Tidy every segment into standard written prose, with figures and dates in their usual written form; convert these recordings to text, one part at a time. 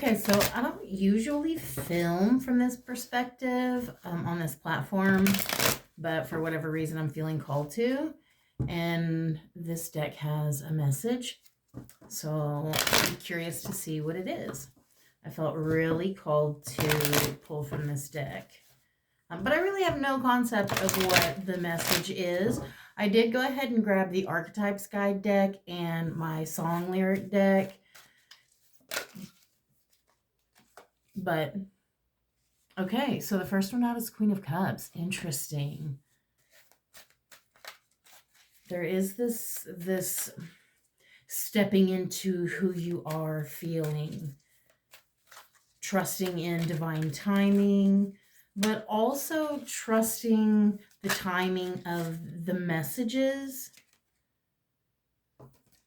Okay, so I don't usually film from this perspective on this platform, but for whatever reason, I'm feeling called to. And this deck has a message, so I'm curious to see what it is. I felt really called to pull from this deck. But I really have no concept of what the message is. I did go ahead and grab the Archetypes guide deck and my song lyric deck. But, okay, so the first one out is Queen of Cups. Interesting. There is this stepping into who you are feeling, trusting in divine timing, but also trusting the timing of the messages.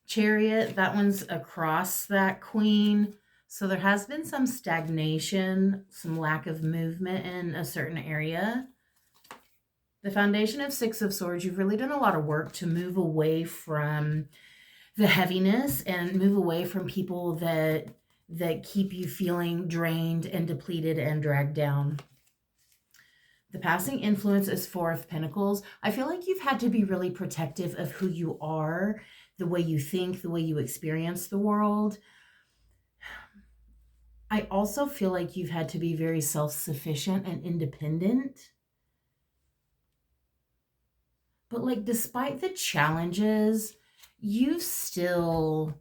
Chariot, that one's across that queen. So there has been some stagnation, some lack of movement in a certain area. The foundation of Six of Swords, you've really done a lot of work to move away from the heaviness and move away from people that keep you feeling drained and depleted and dragged down. The passing influence is Four of Pentacles. I feel like you've had to be really protective of who you are, the way you think, the way you experience the world. I also feel like you've had to be very self-sufficient and independent. But like, despite the challenges, you've still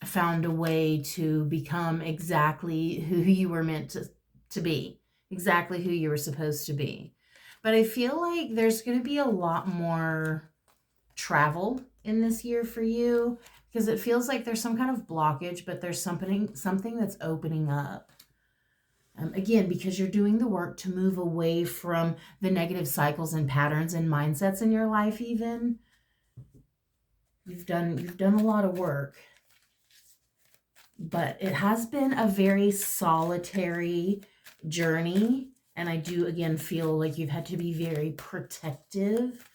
found a way to become exactly who you were meant to be, exactly who you were supposed to be. But I feel like there's going to be a lot more travel in this year for you, because it feels like there's some kind of blockage, but there's something that's opening up. Again, because you're doing the work to move away from the negative cycles and patterns and mindsets in your life. Even you've done a lot of work, but it has been a very solitary journey. And I do again feel like you've had to be very protective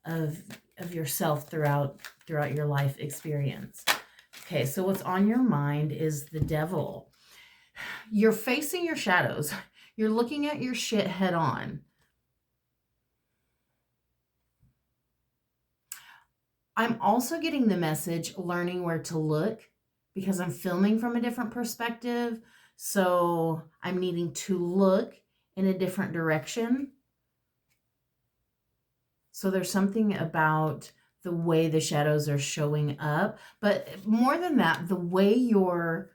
of yourself throughout your life experience. Okay, so what's on your mind is the Devil. You're facing your shadows. You're looking at your shit head on. I'm also getting the message, learning where to look, because I'm filming from a different perspective. So I'm needing to look in a different direction. So there's something about the way the shadows are showing up. But more than that, the way you're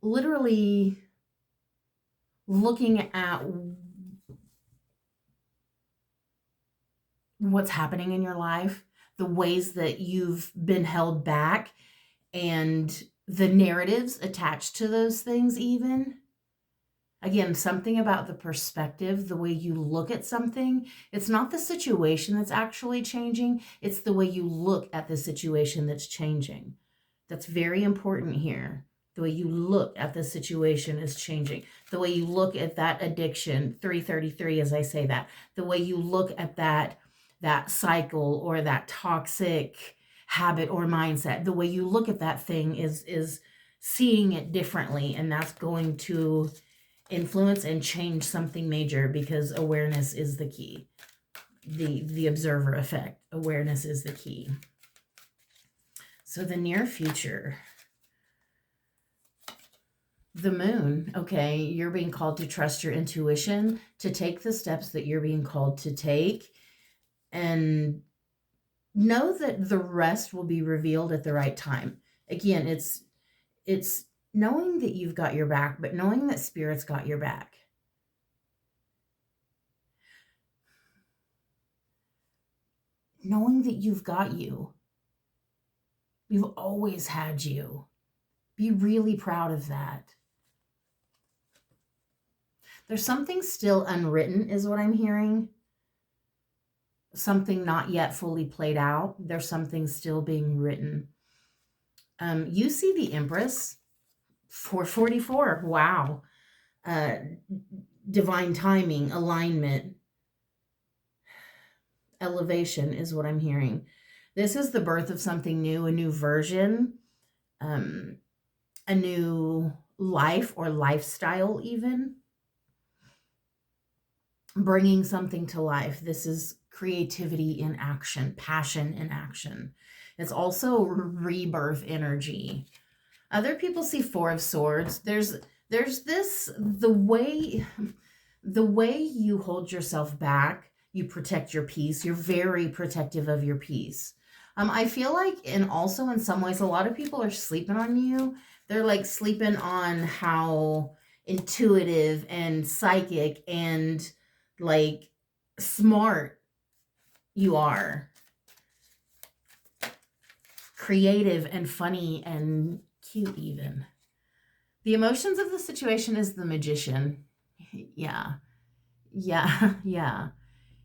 literally looking at what's happening in your life, the ways that you've been held back, and the narratives attached to those things even. Again, something about the perspective, the way you look at something. It's not the situation that's actually changing. It's the way you look at the situation that's changing. That's very important here. The way you look at the situation is changing. The way you look at that addiction, 333 as I say that. The way you look at that cycle or that toxic habit or mindset. The way you look at that thing is seeing it differently, and that's going to influence and change something major, because awareness is the key. The observer effect. Awareness is the key. So the near future. The Moon, okay, you're being called to trust your intuition, to take the steps that you're being called to take, and know that the rest will be revealed at the right time. Again, it's knowing that you've got your back, but knowing that Spirit's got your back. Knowing that you've got you. You've always had you. Be really proud of that. There's something still unwritten, is what I'm hearing. Something not yet fully played out. There's something still being written. You see the Empress, 444. Wow. Divine timing, alignment, elevation is what I'm hearing. This is the birth of something new, a new version. a new life or lifestyle even. Bringing something to life. This is creativity in action, passion in action. It's also rebirth energy. Other people see Four of Swords. There's this the way you hold yourself back, you protect your peace. You're very protective of your peace. I feel like, and also in some ways, a lot of people are sleeping on you. They're like sleeping on how intuitive and psychic and like smart you are, creative and funny and cute even. The emotions of the situation is the Magician. Yeah, yeah, yeah.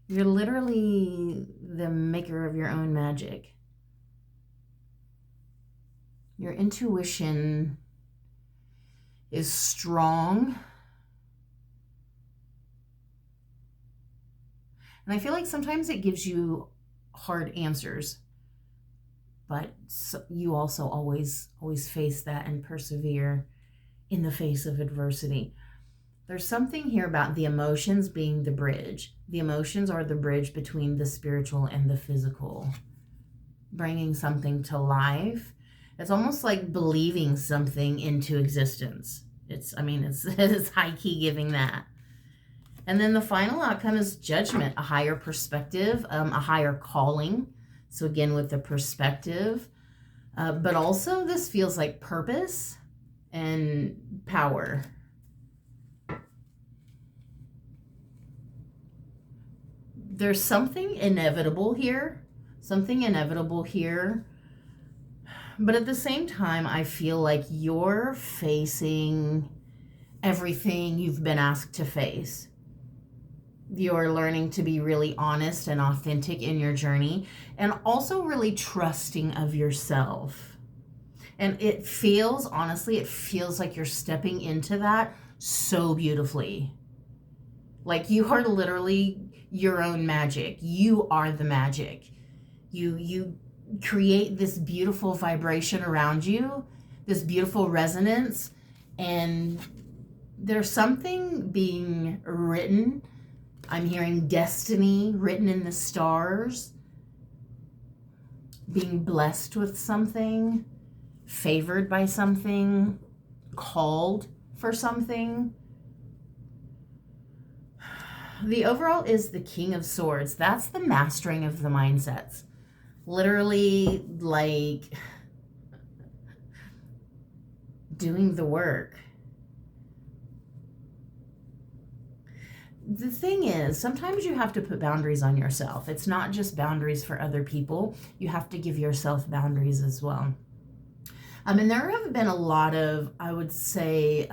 You're literally the maker of your own magic. Your intuition is strong. And I feel like sometimes it gives you hard answers, but you also always face that and persevere in the face of adversity. There's something here about the emotions being the bridge. The emotions are the bridge between the spiritual and the physical. Bringing something to life. It's almost like believing something into existence. It's it's high key giving that. And then the final outcome is judgment, a higher perspective, a higher calling. So again, with the perspective, but also this feels like purpose and power. There's something inevitable here, but at the same time, I feel like you're facing everything you've been asked to face. You're learning to be really honest and authentic in your journey, and also really trusting of yourself. And it feels, honestly, it feels like you're stepping into that so beautifully. Like you are literally your own magic. You are the magic. You create this beautiful vibration around you, this beautiful resonance, and there's something being written. I'm hearing destiny written in the stars, being blessed with something, favored by something, called for something. The overall is the King of Swords. That's the mastering of the mindsets. Literally, like, doing the work. The thing is, sometimes you have to put boundaries on yourself. It's not just boundaries for other people. You have to give yourself boundaries as well. And there have been a lot of, I would say,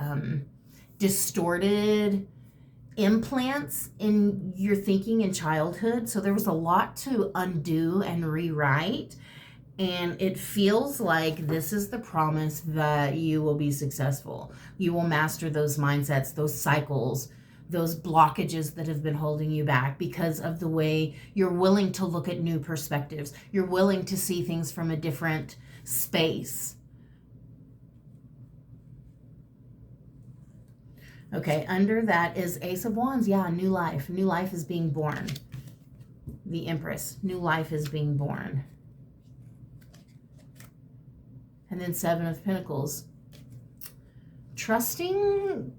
distorted implants in your thinking in childhood. So there was a lot to undo and rewrite. And it feels like this is the promise that you will be successful. You will master those mindsets, those cycles, those blockages that have been holding you back because of the way you're willing to look at new perspectives. You're willing to see things from a different space. Okay, under that is Ace of Wands. Yeah, new life. New life is being born. The Empress. New life is being born. And then Seven of Pentacles. Trusting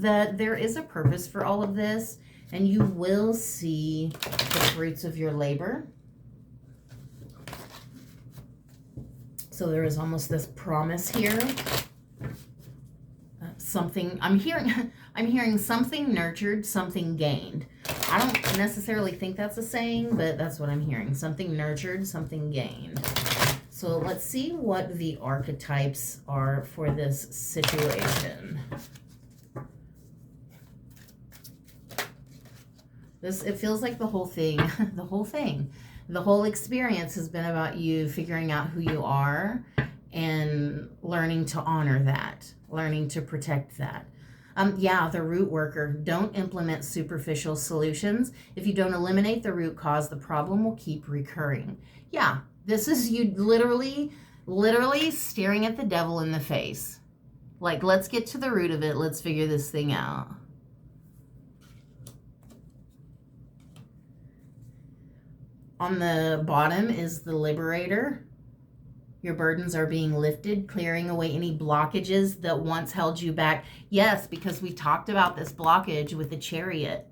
that there is a purpose for all of this, and you will see the fruits of your labor. So there is almost this promise here. Something I'm hearing something nurtured, something gained. I don't necessarily think that's a saying, but that's what I'm hearing. Something nurtured, something gained. So let's see what the archetypes are for this situation. It feels like the whole thing, the whole experience has been about you figuring out who you are and learning to honor that, learning to protect that. Yeah, the root worker. Don't implement superficial solutions. If you don't eliminate the root cause, the problem will keep recurring. Yeah, this is you literally Literally staring at the devil in the face. Like, let's get to the root of it. Let's figure this thing out. On the bottom is the Liberator. Your burdens are being lifted, clearing away any blockages that once held you back. Yes, because we talked about this blockage with the Chariot.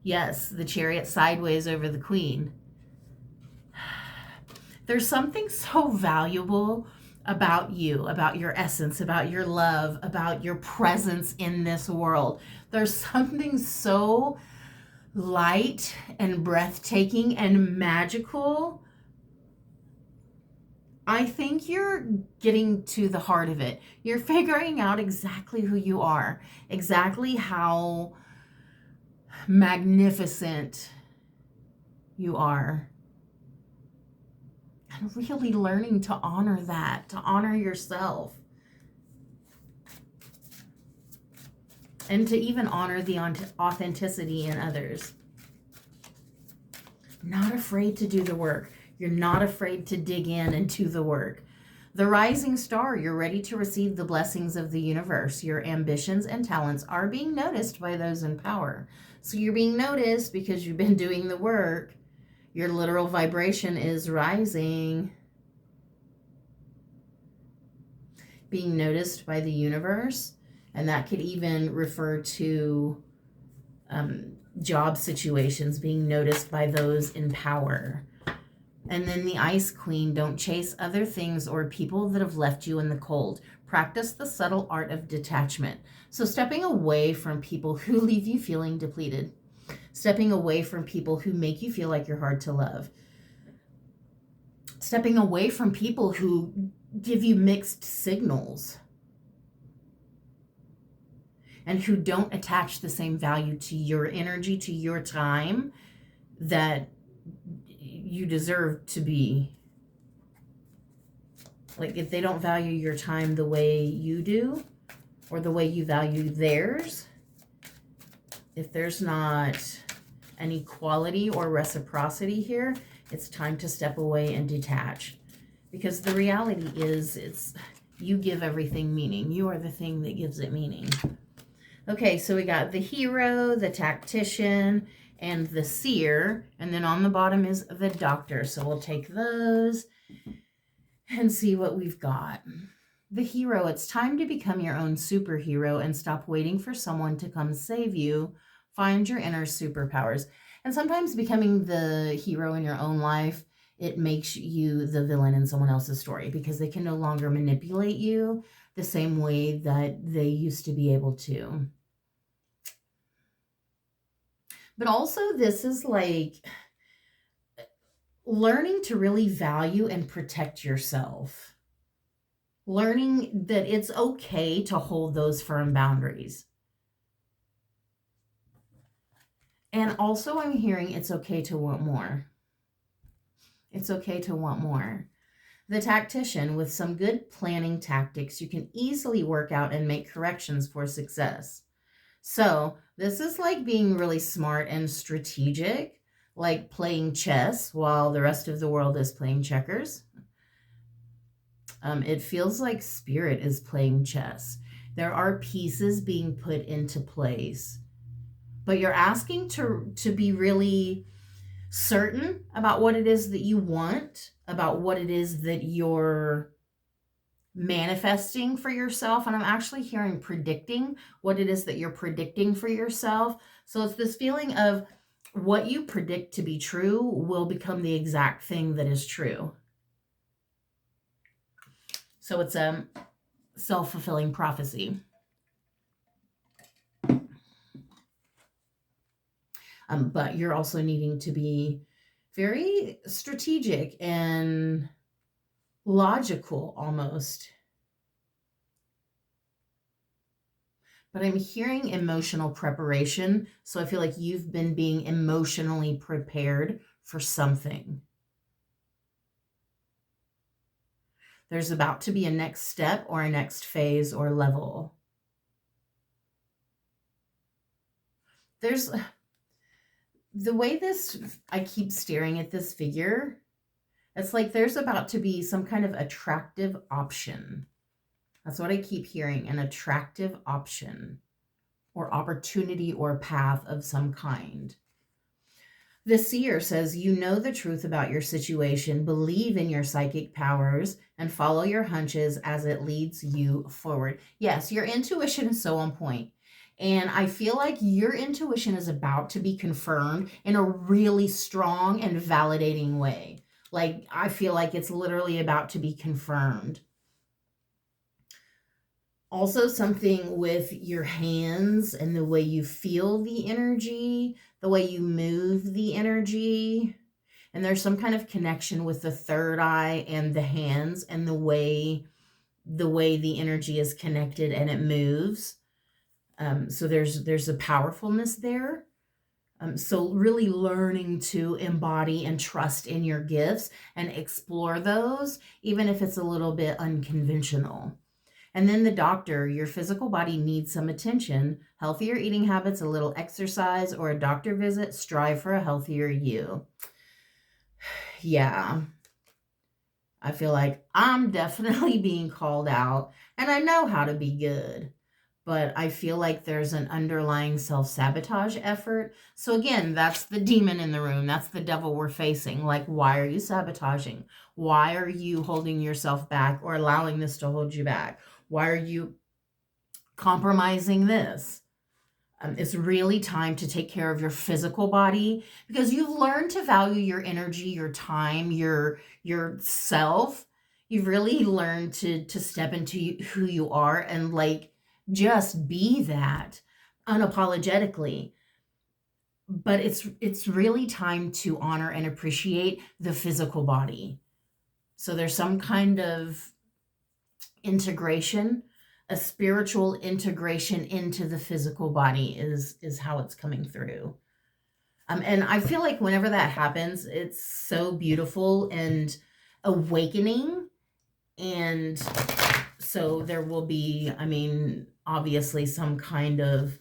Yes, the Chariot sideways over the Queen. There's something so valuable about you, about your essence, about your love, about your presence in this world. There's something so light and breathtaking and magical. I think you're getting to the heart of it. You're figuring out exactly who you are, exactly how magnificent you are. And really learning to honor that, to honor yourself. And to even honor the authenticity in others. Not afraid to do the work. You're not afraid to dig in and do the work. The rising star, you're ready to receive the blessings of the universe. Your ambitions and talents are being noticed by those in power. So you're being noticed because you've been doing the work. Your literal vibration is rising. Being noticed by the universe. And that could even refer to job situations, being noticed by those in power. And then the Ice Queen, don't chase other things or people that have left you in the cold. Practice the subtle art of detachment. So stepping away from people who leave you feeling depleted. Stepping away from people who make you feel like you're hard to love. Stepping away from people who give you mixed signals. And who don't attach the same value to your energy, to your time that you deserve to be. Like, if they don't value your time the way you do, or the way you value theirs, if there's not an equality or reciprocity here, it's time to step away and detach. Because the reality is, you give everything meaning. You are the thing that gives it meaning. Okay, so we got the Hero, the Tactician, and the Seer. And then on the bottom is the Doctor. So we'll take those and see what we've got. The Hero, it's time to become your own superhero and stop waiting for someone to come save you. Find your inner superpowers. And sometimes becoming the hero in your own life, it makes you the villain in someone else's story because they can no longer manipulate you the same way that they used to be able to. But also, this is like learning to really value and protect yourself. Learning that it's okay to hold those firm boundaries. And also, I'm hearing it's okay to want more. It's okay to want more. The Tactician, with some good planning tactics, you can easily work out and make corrections for success. So this is like being really smart and strategic, like playing chess while the rest of the world is playing checkers. It feels like Spirit is playing chess. There are pieces being put into place, but you're asking to be really certain about what it is that you want, about what it is that you're manifesting for yourself. And I'm actually hearing predicting, what it is that you're predicting for yourself. So it's this feeling of what you predict to be true will become the exact thing that is true. So it's a self-fulfilling prophecy. But you're also needing to be very strategic and logical almost. But I'm hearing emotional preparation. So I feel like you've been being emotionally prepared for something. There's about to be a next step or a next phase or level. There's the way this, I keep staring at this figure. It's like there's about to be some kind of attractive option. That's what I keep hearing, an attractive option or opportunity or path of some kind. The seer says, you know the truth about your situation, believe in your psychic powers, and follow your hunches as it leads you forward. Yes, your intuition is so on point. And I feel like your intuition is about to be confirmed in a really strong and validating way. Like, I feel like it's literally about to be confirmed. Also, something with your hands and the way you feel the energy, the way you move the energy. And there's some kind of connection with the third eye and the hands and the way the energy is connected and it moves. So there's a powerfulness there. So really learning to embody and trust in your gifts and explore those, even if it's a little bit unconventional. And then the doctor, your physical body needs some attention, healthier eating habits, a little exercise, or a doctor visit. Strive for a healthier you. Yeah, I feel like I'm definitely being called out, and I know how to be good, but I feel like there's an underlying self-sabotage effort. So again, that's the demon in the room. That's the devil we're facing. Like, why are you sabotaging? Why are you holding yourself back or allowing this to hold you back? Why are you compromising this? It's really time to take care of your physical body because you've learned to value your energy, your time, your self. You've really learned to step into who you are and like just be that unapologetically. But it's really time to honor and appreciate the physical body. So there's some kind of integration, a spiritual integration into the physical body is how it's coming through. And I feel like whenever that happens, it's so beautiful and awakening. And so there will be, I mean, obviously some kind of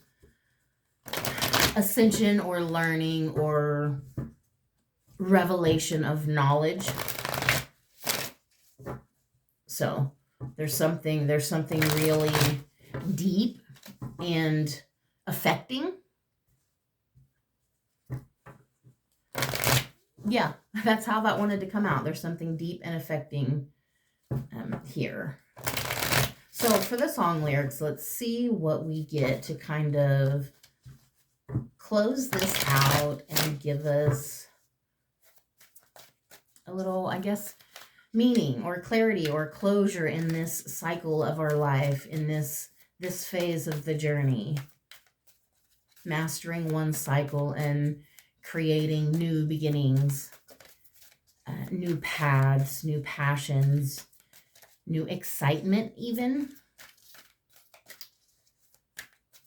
ascension or learning or revelation of knowledge. So there's something really deep and affecting. Yeah, that's how that wanted to come out. There's something deep and affecting here. So for the song lyrics, let's see what we get to kind of close this out and give us a little, I guess, meaning or clarity or closure in this cycle of our life, in this phase of the journey. Mastering one cycle and creating new beginnings, new paths, new passions, new excitement even.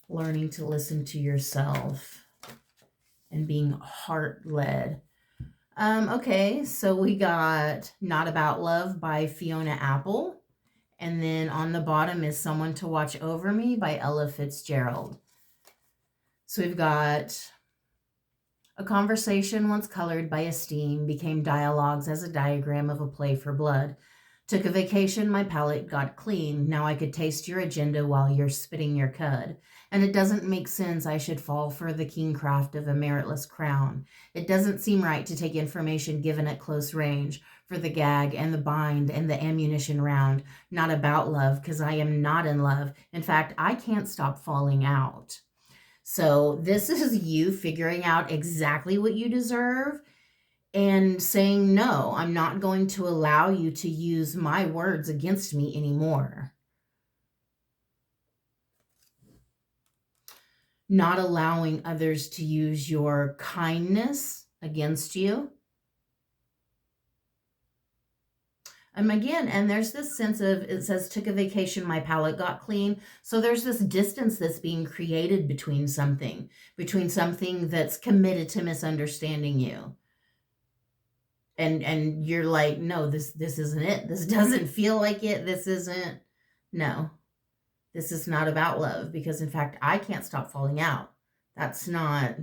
Learning to listen to yourself and being heart-led. Okay, so we got Not About Love by Fiona Apple. And then on the bottom is Someone to Watch Over Me by Ella Fitzgerald. So we've got a conversation once colored by esteem became dialogues as a diagram of a play for blood. Took a vacation, my palate got clean. Now I could taste your agenda while you're spitting your cud. And it doesn't make sense I should fall for the king craft of a meritless crown. It doesn't seem right to take information given at close range for the gag and the bind and the ammunition round. Not about love, because I am not in love. In fact, I can't stop falling out. So this is you figuring out exactly what you deserve and saying, no, I'm not going to allow you to use my words against me anymore. Not allowing others to use your kindness against you. Again, and there's this sense of, it says, took a vacation, my palate got clean. So there's this distance that's being created between something that's committed to misunderstanding you. And you're like, no, this isn't it. This doesn't feel like it. This isn't, no. This is not about love, because in fact, I can't stop falling out. That's not.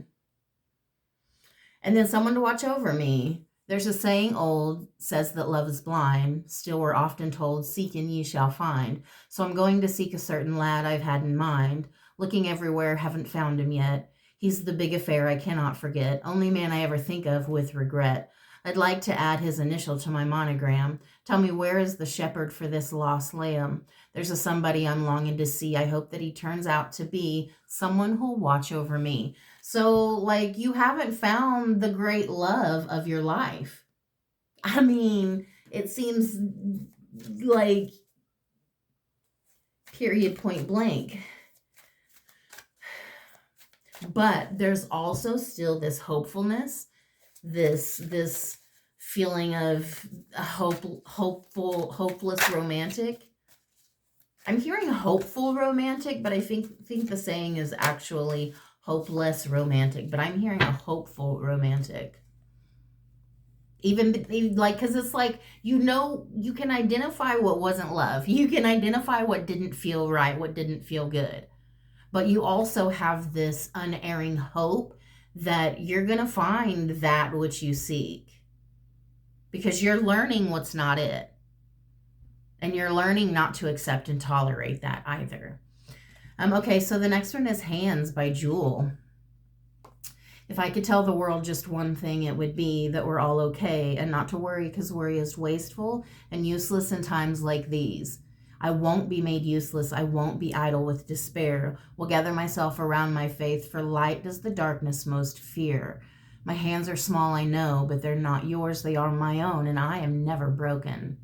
And then Someone to Watch Over Me. There's a saying old says that love is blind. Still, we're often told, seek and ye shall find. So I'm going to seek a certain lad I've had in mind. Looking everywhere, haven't found him yet. He's the big affair I cannot forget. Only man I ever think of with regret. I'd like to add his initial to my monogram. Tell me, where is the shepherd for this lost lamb? There's a somebody I'm longing to see. I hope that he turns out to be someone who'll watch over me. So, like, you haven't found the great love of your life. I mean, it seems like period, point blank. But there's also still this hopefulness, this feeling of hopeless romantic. I'm hearing hopeful romantic, but I think the saying is actually hopeless romantic, but I'm hearing a hopeful romantic. Even like, because it's like, you know, you can identify what wasn't love. You can identify what didn't feel right, what didn't feel good. But you also have this unerring hope that you're going to find that which you seek, because you're learning what's not it. And you're learning not to accept and tolerate that either. Okay, so the next one is Hands by Jewel. If I could tell the world just one thing, it would be that we're all okay and not to worry, because worry is wasteful and useless in times like these. I won't be made useless. I won't be idle with despair. Will gather myself around my faith, for light does the darkness most fear. My hands are small, I know, but they're not yours. They are my own, and I am never broken.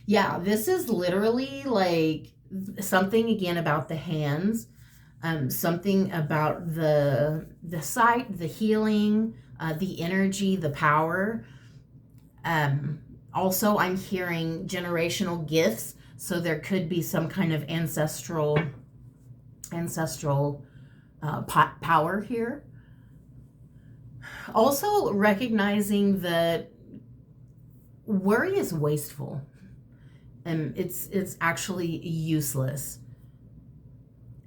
Yeah, this is literally like something again about the hands, something about the sight, the healing, the energy, the power. Also, I'm hearing generational gifts, so there could be some kind of ancestral power here. Also, recognizing that worry is wasteful. And it's actually useless.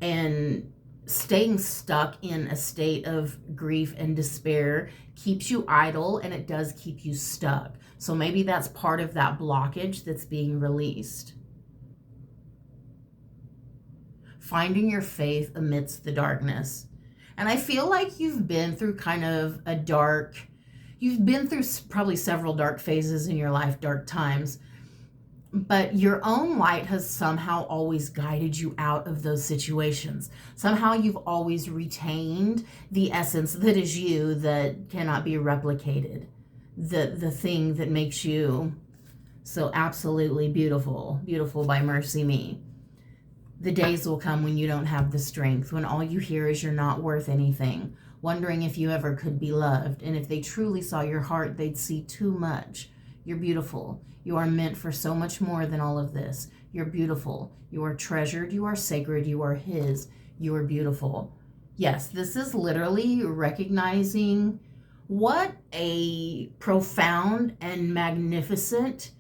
And staying stuck in a state of grief and despair keeps you idle, and it does keep you stuck. So maybe that's part of that blockage that's being released. Finding your faith amidst the darkness. And I feel like you've been through kind of you've been through probably several dark phases in your life, dark times. But your own light has somehow always guided you out of those situations. Somehow you've always retained the essence that is you, that cannot be replicated. The thing that makes you so absolutely beautiful. Beautiful by Mercy Me. The days will come when you don't have the strength, when all you hear is you're not worth anything, wondering if you ever could be loved. And if they truly saw your heart, they'd see too much. You're beautiful. You are meant for so much more than all of this. You're beautiful. You are treasured. You are sacred. You are His. You are beautiful. Yes, this is literally recognizing what a profound and magnificent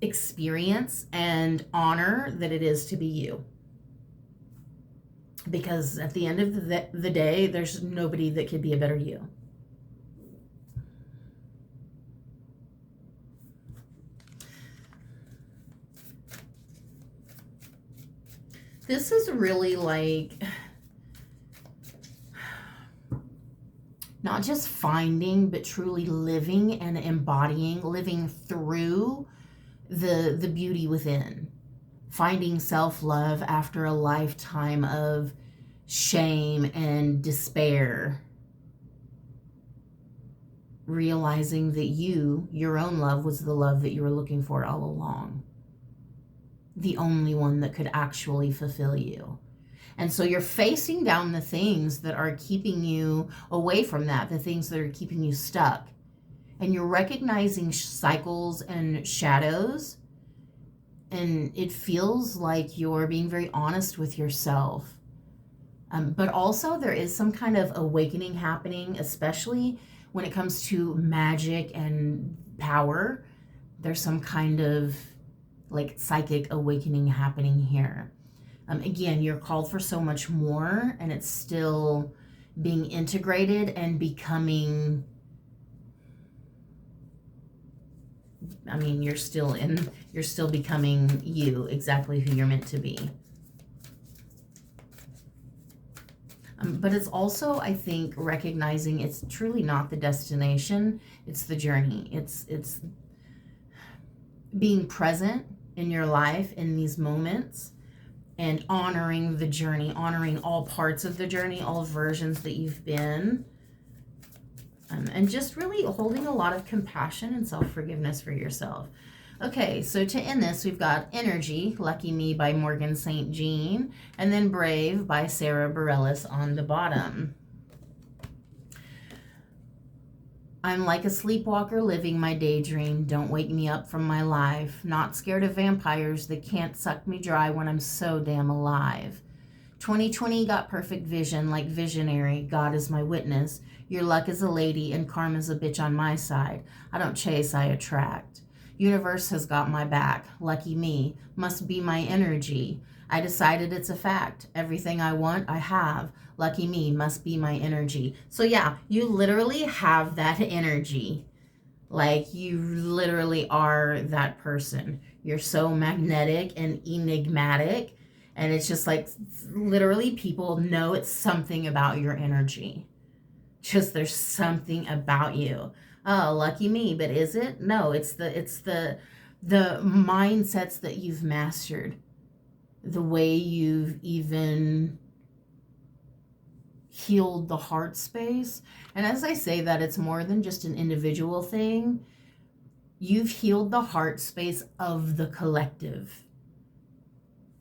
experience and honor that it is to be you. Because at the end of the day, there's nobody that could be a better you. This is really like not just finding, but truly living and embodying, living through the beauty within. Finding self-love after a lifetime of shame and despair. Realizing that your own love was the love that you were looking for all along. The only one that could actually fulfill you. And so you're facing down the things that are keeping you away from that, the things that are keeping you stuck. And you're recognizing cycles and shadows. And it feels like you're being very honest with yourself. But also there is some kind of awakening happening, especially when it comes to magic and power. There's some kind of like psychic awakening happening here. Again, you're called for so much more, and it's still being integrated and becoming I mean, you're still becoming you, exactly who you're meant to be. But it's also, I think, recognizing it's truly not the destination, it's the journey. It's being present in your life in these moments and honoring the journey, honoring all parts of the journey, all versions that you've been, and just really holding a lot of compassion and self-forgiveness for yourself. Okay, so to end this, we've got Energy, Lucky Me by Morgan St. Jean, and then Brave by Sarah Bareilles on the bottom. I'm like a sleepwalker living my daydream. Don't wake me up from my life. Not scared of vampires that can't suck me dry when I'm so damn alive. 2020 got perfect vision like visionary. God is my witness. Your luck is a lady and karma's a bitch on my side. I don't chase, I attract. Universe has got my back. Lucky me. Must be my energy. I decided it's a fact. Everything I want, I have. Lucky me. Must be my energy. So yeah, you literally have that energy. Like, you literally are that person. You're so magnetic and enigmatic. And it's just like, literally, people know it's something about your energy. Just there's something about you. Oh, lucky me. But is it? No, it's the mindsets that you've mastered. The way you've even healed the heart space. And as I say that, it's more than just an individual thing. You've healed the heart space of the collective.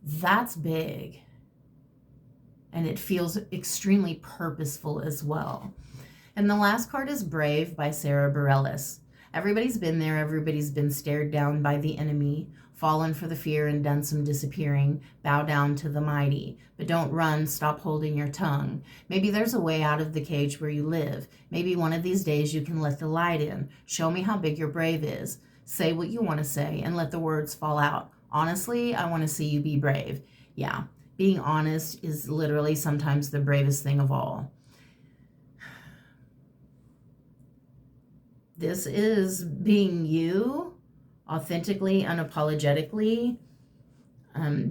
That's big. And it feels extremely purposeful as well. And the last card is Brave by Sarah Bareilles. Everybody's been there. Everybody's been stared down by the enemy, fallen for the fear and done some disappearing. Bow down to the mighty. But don't run. Stop holding your tongue. Maybe there's a way out of the cage where you live. Maybe one of these days you can let the light in. Show me how big your brave is. Say what you want to say and let the words fall out. Honestly, I want to see you be brave. Yeah, being honest is literally sometimes the bravest thing of all. This is being you, authentically, unapologetically,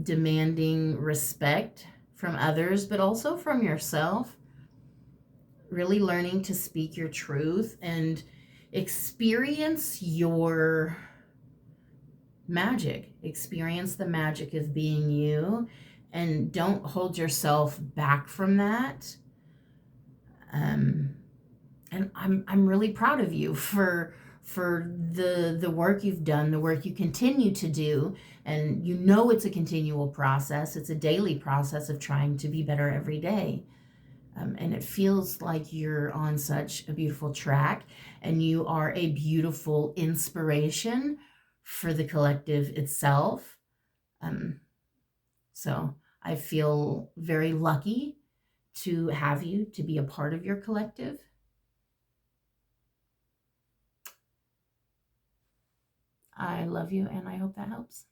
demanding respect from others, but also from yourself. Really learning to speak your truth and experience your magic. Experience the magic of being you, and don't hold yourself back from that. And I'm really proud of you for the work you've done, the work you continue to do, and you know it's a continual process. It's a daily process of trying to be better every day. And it feels like you're on such a beautiful track, and you are a beautiful inspiration for the collective itself. So I feel very lucky to have you, to be a part of your collective. I love you, and I hope that helps.